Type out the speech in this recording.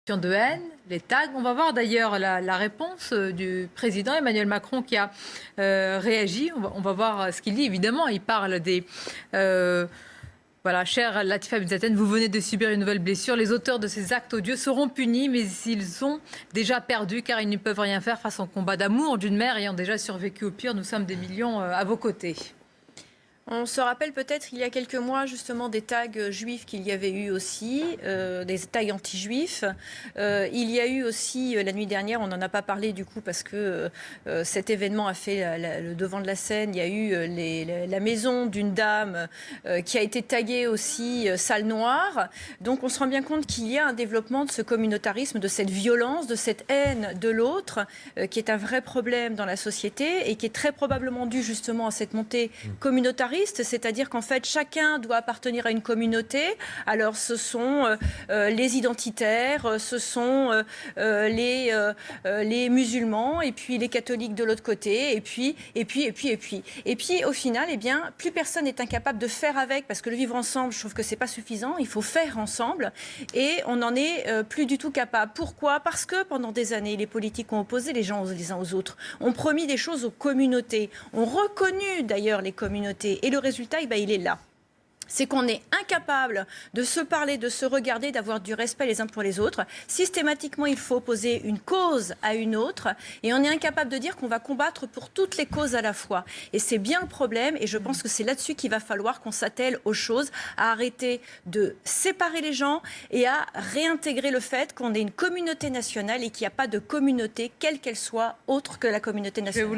De haine, les tags. On va voir d'ailleurs la réponse du président Emmanuel Macron qui a réagi. On va voir ce qu'il dit. Évidemment, il parle des... voilà, cher Latifa Benzaten, vous venez de subir une nouvelle blessure. Les auteurs de ces actes odieux seront punis, mais ils ont déjà perdu car ils ne peuvent rien faire face au combat d'amour d'une mère ayant déjà survécu au pire. Nous sommes des millions à vos côtés. On se rappelle peut-être il y a quelques mois justement des tags juifs qu'il y avait eu aussi, des tags anti-juifs. Il y a eu aussi la nuit dernière, on n'en a pas parlé du coup parce que cet événement a fait le devant de la scène. Il y a eu la maison d'une dame qui a été taguée aussi salle noire. Donc on se rend bien compte qu'il y a un développement de ce communautarisme, de cette violence, de cette haine de l'autre qui est un vrai problème dans la société et qui est très probablement dû justement à cette montée communautariste. C'est-à-dire qu'en fait, chacun doit appartenir à une communauté. Alors, ce sont les identitaires, ce sont les musulmans, et puis les catholiques de l'autre côté, et puis. Et puis, au final, eh bien, plus personne n'est incapable de faire avec, parce que le vivre ensemble, je trouve que c'est pas suffisant. Il faut faire ensemble, et on n'en est plus du tout capable. Pourquoi ? Parce que pendant des années, les politiques ont opposé les gens les uns aux autres, ont promis des choses aux communautés, ont reconnu d'ailleurs les communautés. Et le résultat, il est là. C'est qu'on est incapable de se parler, de se regarder, d'avoir du respect les uns pour les autres. Systématiquement, il faut opposer une cause à une autre. Et on est incapable de dire qu'on va combattre pour toutes les causes à la fois. Et c'est bien le problème. Et je pense que c'est là-dessus qu'il va falloir qu'on s'attelle aux choses, à arrêter de séparer les gens et à réintégrer le fait qu'on est une communauté nationale et qu'il n'y a pas de communauté, quelle qu'elle soit, autre que la communauté nationale.